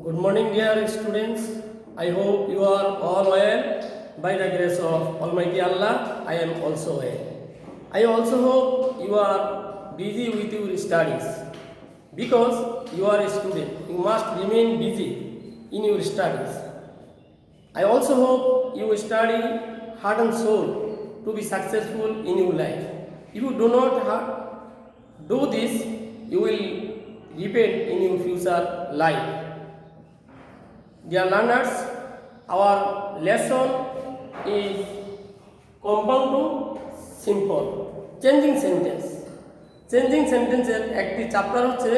Good morning, dear students. I hope you are all well. By the grace of Almighty Allah, I am also well. I also hope you are busy with your studies. Because you are a student, you must remain busy in your studies. I also hope you study heart and soul to be successful in your life. If you do not do this, you will repent in your future life. Dear learners, our lesson is compound to simple. Changing sentence. Changing sentence একটি chapter হচ্ছে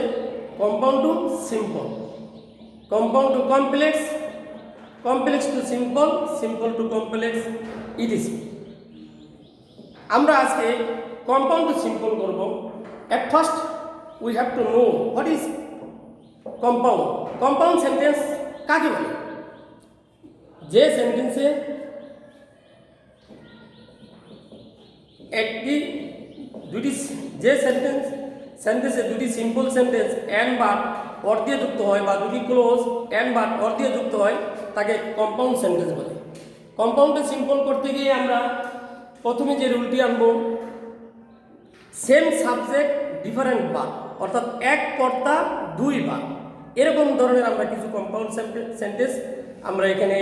compound to simple. Compound to complex, complex to simple, simple to complex, etc. আমরা আজকে compound to simple করব. At first we have to know what is compound. Compound sentence কাকে বলে? যে সেন্টেন্সে সেন্টেন্সে দুটি simple sentence and but or দিয়ে যুক্ত হয় বা দুটি ক্লোজ এন্ড বাট অর দিয়ে যুক্ত হয় তাকে কম্পাউন্ড সেন্টেন্স বলে। কম্পাউন্ডে সিম্পল করতে গিয়ে আমরা প্রথমে যে রুলটি আনবো, সেম সাবজেক্ট ডিফারেন্ট ভার্ব, অর্থাৎ এক কর্তা দুই ভার্ব, এরকম ধরনের আমরা কিছু কম্পাউন্ড সেন্টেন্স আমরা এখানে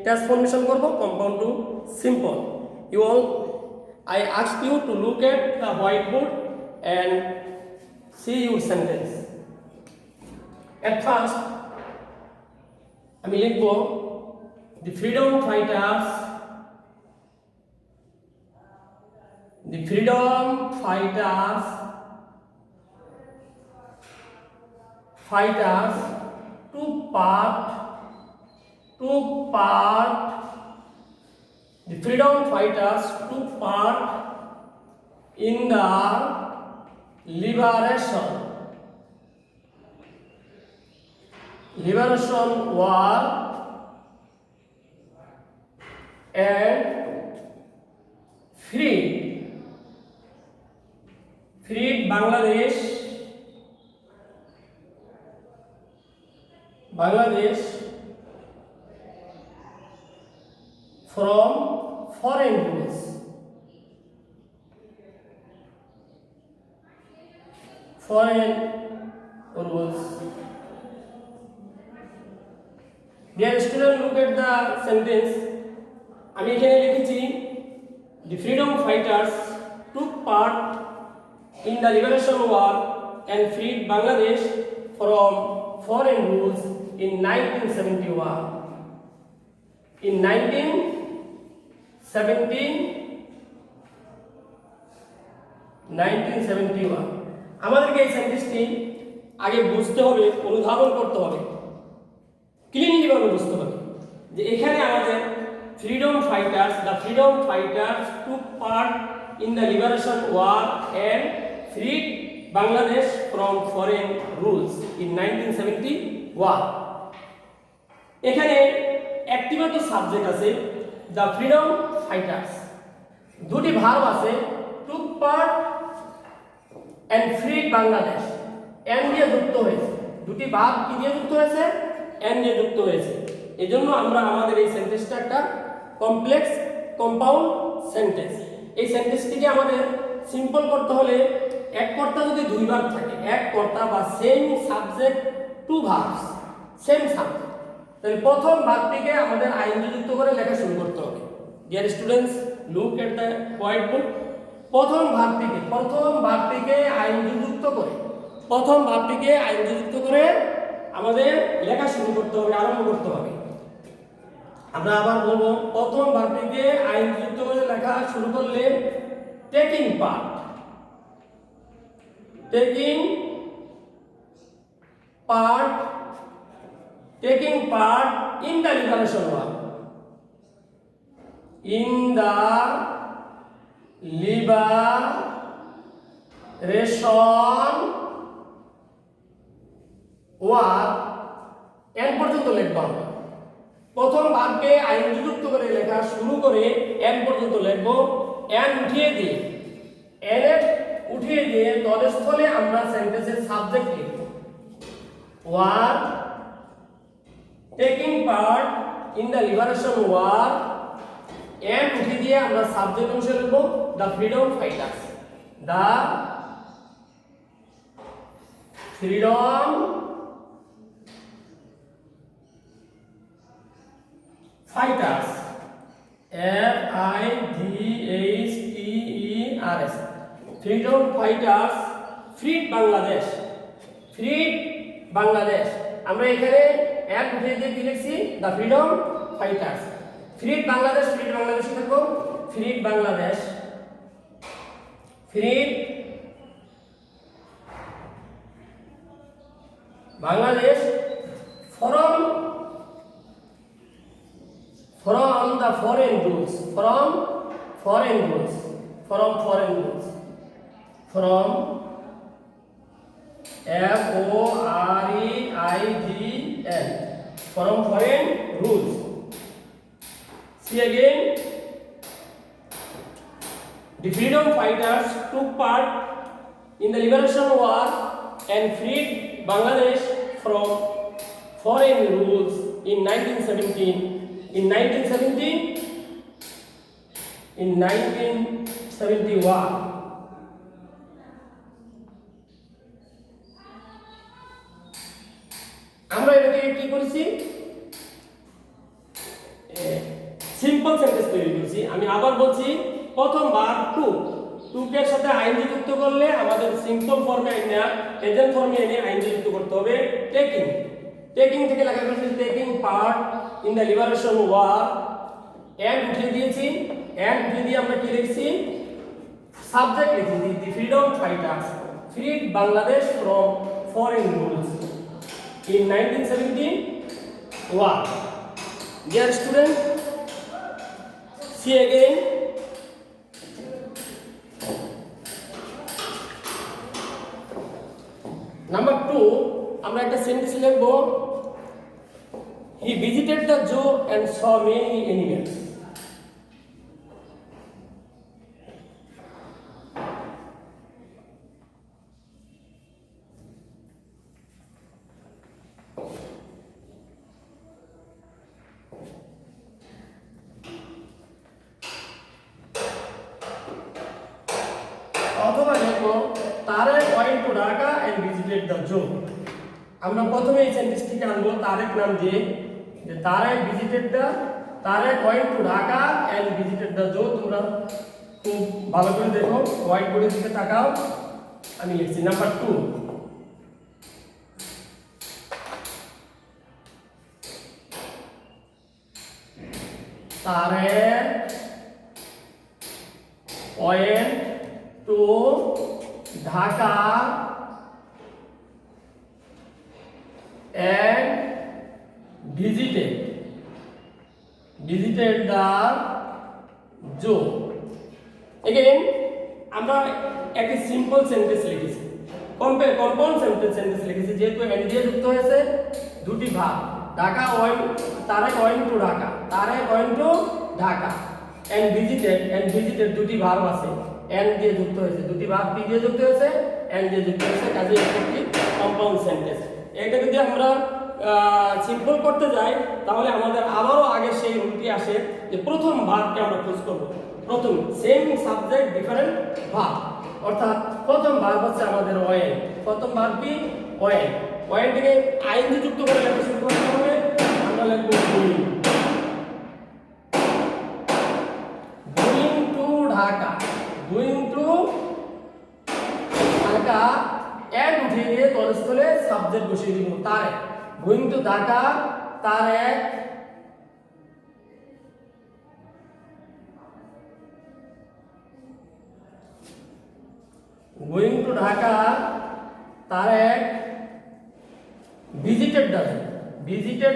ট্রান্সফরমেশন করব compound to simple. I ask you to look at the whiteboard and see your sentence. At first, আমি লিখব the freedom fighters took part in the liberation war and freed Bangladesh from foreign rules. Dear student, look at the sentence. আমি এখানে লিখেছি the freedom fighters took part in the liberation war and freed Bangladesh from foreign rules in 1971. In 1971 আমাদেরকে এই সেন্টেন্সটি আগে বুঝতে হবে, অনুধাবন করতে হবে, ক্লিনলি ভাবে বুঝতে হবে যে এখানে আমাদের freedom fighters took part in the liberation war and freed Bangladesh from foreign rules in 1971. এখানে একটি মাত্র সাবজেক্ট আছে the freedom fighters, দুটি ভার্ব আছে took part and freed Bangladesh, and দিয়ে যুক্ত হয়েছে, দুটি ভার্ব কি দিয়ে যুক্ত হয়েছে? and দিয়ে যুক্ত হয়েছে। এজন্য আমরা আমাদের এই সেন্টেন্সটা একটা কমপ্লেক্স কম্পাউন্ড সেন্টেন্স। এই সেন্টেন্সটিকে আমাদের সিম্পল করতে হলে এক কর্তা যদি দুই ভার্ব থাকে, এক কর্তা বা same subject to verbs, same subject, তাহলে প্রথম ভার্বটিকে আমাদের আইএনজি যুক্ত করে লেখা শুরু করতে হবে। Dear students, look at the whiteboard. প্রথম ভার্বটিকে আইএনজি যুক্ত করে আমাদের লেখা শুরু করতে হবে, আরম্ভ করতে হবে। আমরা আবার বলবো, প্রথম ভার্বটিকে আইএনজি যুক্ত করে লেখা শুরু করলে taking part in the liberation war, N পর্যন্ত লিখবো আমরা। প্রথম ভার্বকে আইএনজি যুক্ত করে লেখা শুরু করে এন পর্যন্ত লিখবো। এন উঠিয়ে দিয়ে তলস্থলে আমরা সেন্টেন্সের সাবজেক্ট লিখব। Were taking part in the liberation war and উঠে দিয়ে আমরা সাবজেক্ট অংশে লিখব the freedom fighters, the freedom fighters, FIGHTERS, freedom fighters, freed Bangladesh, freed Bangladesh. আমরা এখানে এক উঠে দিয়ে কি লিখছি the freedom fighters, freed Bangladesh, freed Bangladesh থাকবো freed Bangladesh, freed Bangladesh from the foreign rules, from foreign rules, from foreign rules, from FOREIGN, from foreign rules. See again, the freedom fighters took part in the liberation war and freed Bangladesh from foreign rules in 1917. In 1971. আমরা এটাকে কি করেছি, simple sentence তৈরি করেছি। আমি আবার বলছি, প্রথম ভার্ব টু কে সাথে আইএনজি যুক্ত করলে আমাদের সিম্পল ফর্মে আইনা প্রেজেন্ট ফর্মে এনে আইএনজি যুক্ত করতে হবে। টেকিং, টেকিং থেকে লেখা হয়েছে taking part in the liberation war, and উঠিয়ে দিয়েছি, এন্ড উঠিয়ে দিয়ে আমরা কি লিখছি সাবজেক্ট লিখছি দি freedom fighters freed Bangladesh from foreign rules in 1971. Dear student, see again. Number 2, আমরা একটা সেন্টেন্স লিখব, he visited the zoo and saw many animals. অথবা দেখো Tarek went to Dhaka and visited the zoo. আমরা প্রথমে এই সেন্টেন্সটিকে আনবো তারেক নাম দিয়ে, যে Tarek visited the, Tarek went to Dhaka and visited the zoo. তোমরা খুব ভালো করে দেখো, হোয়াইট বোর্ডের দিকে তাকাও। আমি লিখছি number 2, Tarek went to Dhaka and visited the zoo. Again, আমরা একটি সিম্পল সেন্টেন্স লিখেছি, কম্পাউন্ড সেন্টেন্স লিখেছি, যেহেতু এন্ড দিয়ে যুক্ত হয়েছে দুটি ভাগ, Dhaka went, Tarek went to Dhaka, Tarek went to Dhaka, and visited দুটি ভার্ব আছে, এন্ড দিয়ে যুক্ত হয়েছে, দুটি ভার্ব পি দিয়ে যুক্ত হয়েছে, এন্ড দিয়ে যুক্ত হয়েছে, কাজে একটি কম্পাউন্ড সেন্টেন্স। এটা যদি আমরা সিম্পল করতে যাই তাহলে আমাদের আবারও আগে সেই রুলটি আসে যে প্রথম ভার্বকে আমরা চুজ করব, প্রথম সেম সাবজেক্ট ডিফারেন্ট ভার্ব, অর্থাৎ প্রথম ভার্ব হচ্ছে আমাদের ওয়েন, প্রথম ভার্ব কি ওয়েন, ওয়েনটিকে আইএনজি যুক্ত করে লেখা শুরু করতে হবে। আমরা লিখব going, going to Dhaka, going to Dhaka, and উঠিয়ে দিয়ে তলস্থলে সাবজেক্ট বসিয়ে দিব Tarek, going to Dhaka Tarek, going to Dhaka Tarek visited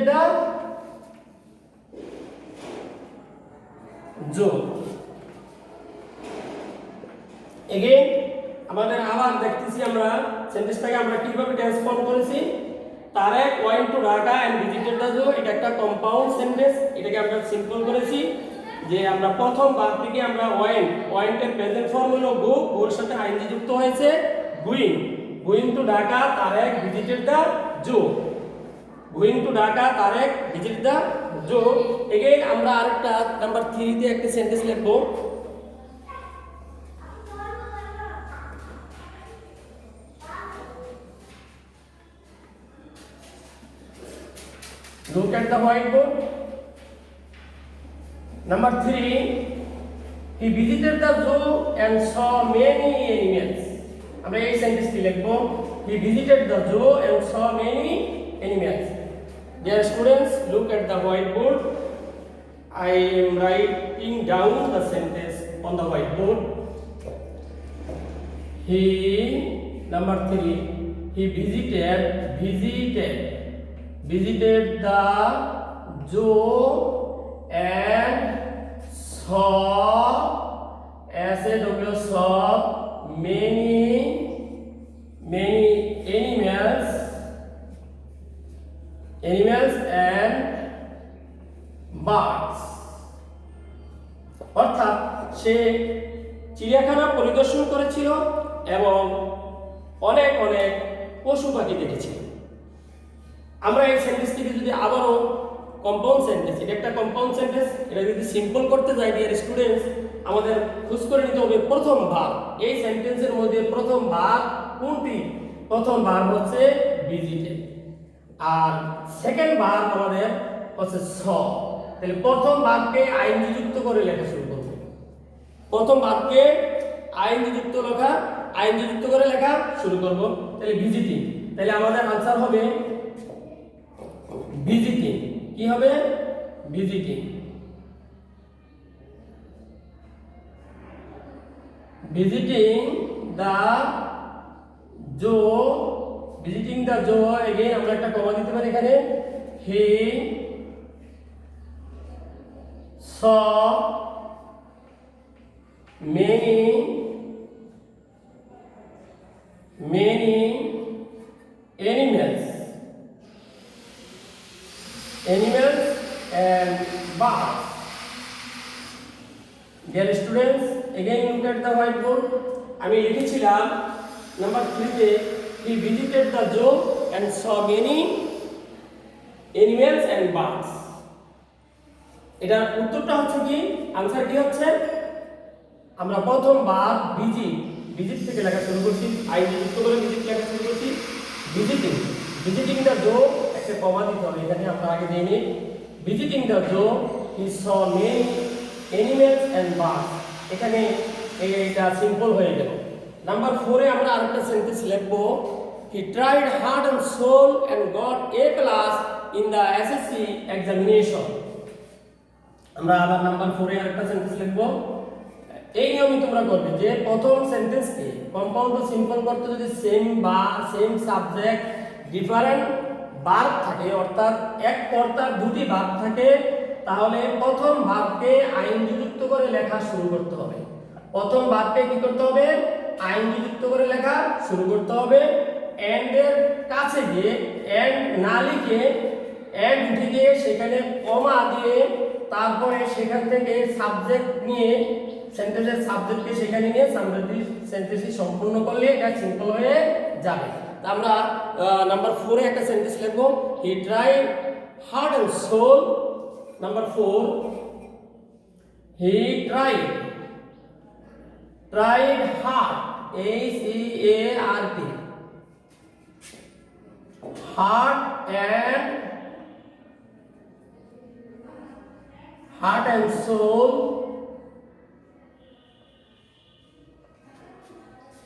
the zoo. Again আমাদের আবার দেখতেছি আমরা সেন্টেন্সটাকে আমরা কিভাবে ট্রান্সফর্ম করেছি। Tarek went to Dhaka and visited the zoo, এটা একটা কম্পাউন্ড সেন্টেন্স, এটাকে আমরা সিম্পল করেছি যে আমরা প্রথম ভার্বটিকে আমরা ওয়েন্টের প্রেজেন্ট ফর্ম হলো গো, গোর সাথে আইএনজি যুক্ত হয়েছে going to Dhaka Tarek visited the zoo. Going to Dhaka Tarek visit the zoo. Again আমরা আরেকটা নাম্বার 3 তে একটা সেন্টেন্স লিখবো। Look at the whiteboard. Number 3, he visited the zoo and saw many animals. আমরা এই সেন্টেন্সটি লিখব, he visited the zoo and saw many animals. Dear students, look at the whiteboard. I am writing down the sentence on the whiteboard. He, number 3, he visited the zoo and saw many animals and birds. অর্থাৎ সে চিড়িয়াখানা পরিদর্শন করেছিল এবং অনেক পশু পাখি দেখেছিল। আমরা এই সেন্টেন্সটিকে যদি আবারও কম্পাউন্ড সেন্টেন্স, এটা একটা কম্পাউন্ড সেন্টেন্স, এটা যদি সিম্পল করতে যাই ডিয়ার স্টুডেন্টস, আমাদের খোঁজ করে নিতে হবে প্রথম ভার্ব। এই সেন্টেন্সের মধ্যে প্রথম ভার্ব কোনটি? প্রথম ভার্ব হচ্ছে ভিজিটেড, আর সেকেন্ড ভার্ব আমাদের হচ্ছে স। তাহলে প্রথম ভার্বকে আইএনজি যুক্ত করে লেখা শুরু করব। প্রথম ভার্বকে আইএনজি যুক্ত করে লেখা শুরু করব। তাহলে ভিজিটিং, তাহলে আমাদের आंसर হবে ভিজিটিং। কি হবে? Visiting. Visiting the Joe, visiting the Joe. Again আমরা একটা কমা দিতে পারি এখানে, হি saw many animals and birds. Dear students, again look at the whiteboard. আমি লিখেছিলাম নাম্বার 3 তে he visited the zoo and saw many animals and birds. এটা উত্তরটা হচ্ছে কি, आंसर কি হচ্ছে? আমরা প্রথম বার ভিজিট থেকে লেখা শুরু করছি, আইডি যুক্ত করে ভিজিট লেখা শুরু করছি। ভিজিটিং দ্য জো, একটা কমা দিতে হবে এখানে, আমরা আগে দিয়ে নিই। Visiting the zoo he saw many animals and birds. এখানে এটা সিম্পল হয়ে গেল। নাম্বার 4 এ আমরা আরেকটা সেন্টেন্স লিখব, he tried heart and soul and got A plus in the SSC examination. আমরা আবার নাম্বার 4 এ আরেকটা সেন্টেন্স লিখব। এই নিয়মই তোমরা করবে যে প্রথম সেন্টেন্সকে কম্পাউন্ড ও সিম্পল করতে যদি সেম সাবজেক্ট ডিফারেন্ট ভার্ব থাকে, অর্থাৎ এক কর্তার দুটি ভার্ব থাকে, তাহলে প্রথম ভার্বকে আইএনজি যুক্ত করে লেখা শুরু করতে হবে। প্রথম ভার্বকে কি করতে হবে? আইএনজি যুক্ত করে লেখা শুরু করতে হবে। এন্ড এর কাছে গিয়ে এন্ড না লিখে এন্ড উঠে গিয়ে সেখানে কমা দিয়ে তারপরে সেখান থেকে সাবজেক্ট নিয়ে সেন্টেন্সের সাবজেক্টকে সেখানে নিয়ে সেন্টেন্সটি সম্পূর্ণ করলে এটা সিম্পল হয়ে যাবে। তা আমরা নাম্বার 4 এ একটা সেন্টেন্স লিখব, he tried heart and soul. Number 4, he tried heart, HEART, heart and soul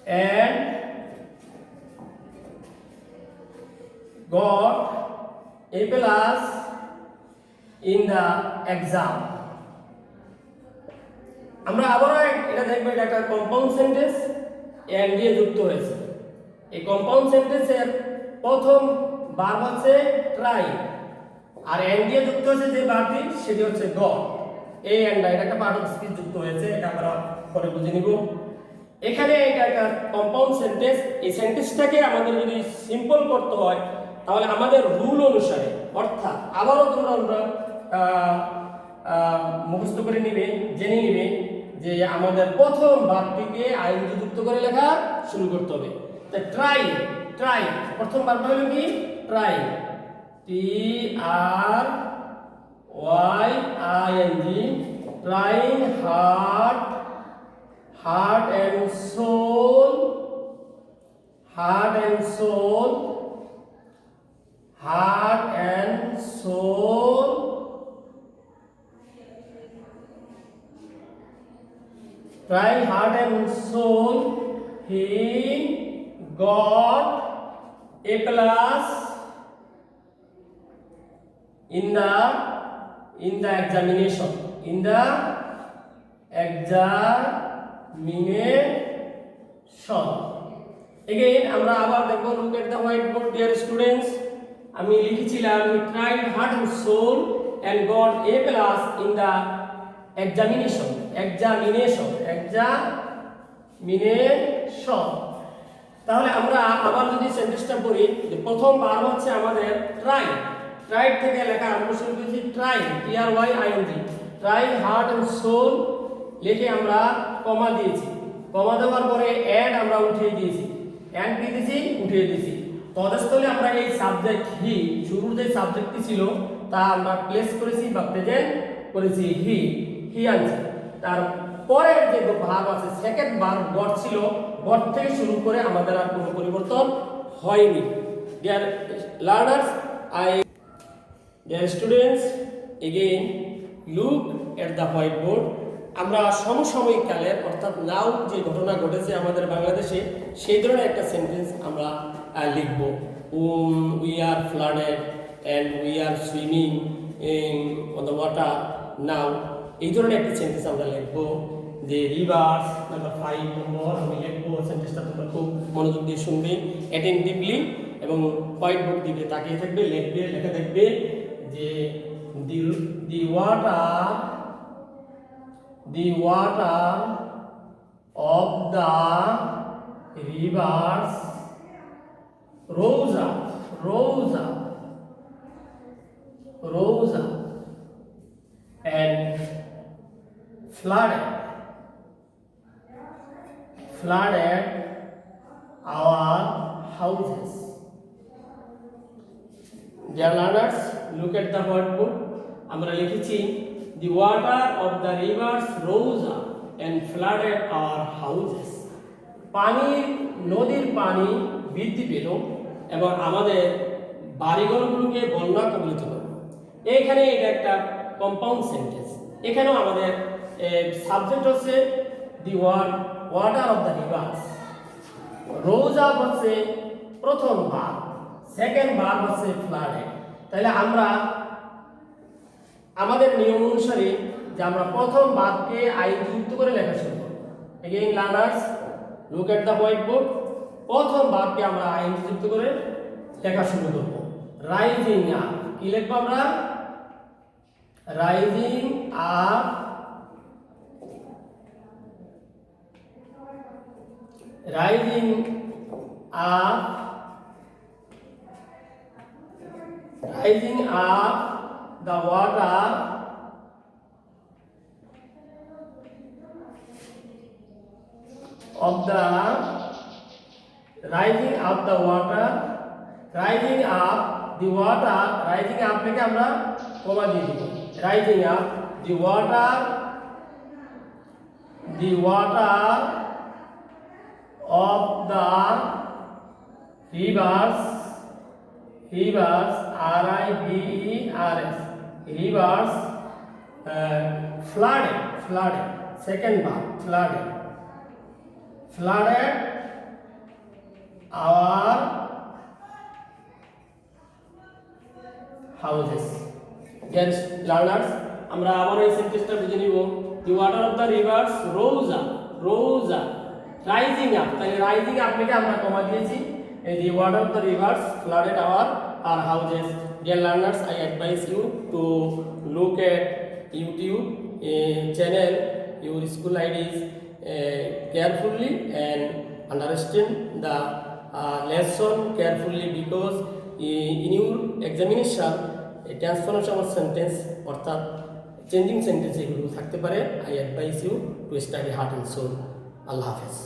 and got A plus in the exam. আমরা আবারও এটা দেখব, এটা একটা কম্পাউন্ড সেন্টেন্স এন্ড দিয়ে যুক্ত হয়েছে। এই কম্পাউন্ড সেন্টেন্সের প্রথম ভার্ব হচ্ছে ট্রাই, আর এন্ড দিয়ে যুক্ত হয়েছে যে ভার্বটি সেটি হচ্ছে গট। এই এন্ড এটা একটা পার্ট অফ স্পিচ যুক্ত হয়েছে, এটা আমরা পরে বুঝে নিব। এখানে এটা একটা কম্পাউন্ড সেন্টেন্স। এই সেন্টেন্সটাকে আমাদের যদি সিম্পল করতে হয় তাহলে আমাদের রুল অনুসারে, অর্থাৎ আবারও তোমরা মুখস্থ করে নিবে, জেনে নিবে যে আমাদের প্রথম ভার্বটিকে আইএনজি যুক্ত করে লেখা শুরু করতে হবে। তাই ট্রাই প্রথম ভার্বটা হলো কি? Try. trying, trying hard, heart and soul, heart and soul, heart and soul, trying heart and soul, he got A plus in the examination, in the examination. Again আমরা আবার দেখব, look at the whiteboard dear students. আমি লিখেছিলাম he tried heart and soul and got A plus in the examination. তাহলে আমরা আবার যদি সেন্টেন্সটা পড়ি, যে প্রথম ভার্ব হচ্ছে আমাদের ট্রাই, ট্রাই থেকে লেখা আরম্ভ শুরু করেছি try, TRYING, try heart and soul লিখে আমরা কমা দিয়েছি, কমা দেওয়ার পরে অ্যান্ড আমরা উঠিয়ে দিয়েছি, অ্যান্ড কি দিয়েছি, উঠিয়ে দিয়েছি। তদস্থলে আমরা এই সাবজেক্ট হি, শুরুর যে সাবজেক্টটি ছিল তা আমরা প্লেস করেছি বা প্রেজেন্ট করেছি, হি আনছি। তার পরের যে ভার্ব আছে সেকেন্ড ভার্ব গট ছিল, গট থেকে শুরু করে আমাদের আর কোনো পরিবর্তন হয়নি। Dear learners, dear students, again look at the white board. আমরা সমসাময়িক কালের অর্থাৎ নাও যে ঘটনা ঘটেছে আমাদের বাংলাদেশে সেই ধরনের একটা সেন্টেন্স আমরা লিখব। We are flooded and we are swimming on the water now, এই ধরনের একটা সেন্টেন্স আমরা লিখবো। যে রিভার্স নাম্বার 5 নম্বর আমি লিখবো, সেন্টেন্সটা তোমরা খুব মনোযোগ দিয়ে শুনবে অ্যাটেন্টিভলি এবং হোয়াইট বোর্ড দিকে তাকিয়ে থাকবে, লিখবে, লেখা দেখবে যে the water of the rivers rose up and flooded our houses. Dear learners, look at the whiteboard. আমরা লিখেছি the water of the rivers rose up and flooded our houses. নদীর পানি বৃদ্ধি পেল এবং আমাদের বাড়িঘরগুলোকে বন্যা কবলিত করল। এইখানে এটা একটা কম্পাউন্ড সেন্টেন্স। এখানেও আমাদের সাবজেক্ট হচ্ছে the water of the rivers, rose up হচ্ছে প্রথম ভার্ব, সেকেন্ড ভার্ব হচ্ছে ফ্লাডেড। তাহলে আমরা আমাদের নিয়ম অনুসারে যে আমরা প্রথম ভার্বকে আইএনজি যুক্ত করে লেখা শুরু করব। Again learners, look at the white board. প্রথম ভার্বকে আমরা আইএনজি যুক্ত করে লেখা শুরু করব। রাইজিং আপ, কি লিখব আমরা? Rising up, rising up the water of the rising up the water থেকে আমরা কমা দিয়ে দিব। rising up the water of the rivers rivers flooded second verb flooded our houses. Dear learners, আমরা আবার এই সেন্টেন্সটা বুঝে নিব। The water of the rivers rose up rising up, তাহলে রাইজিং আপ থেকে আমরা কমা দিয়েছি। The water of the rivers flooded our houses. Dear learners, I advise you to look at YouTube channel, your school IDs carefully and understand the lesson carefully, because in your examination transformation of sentence অর্থাৎ changing sentence এগুলো থাকতে পারে। I advise you to study heart and soul. আল্লাহ হাফেজ।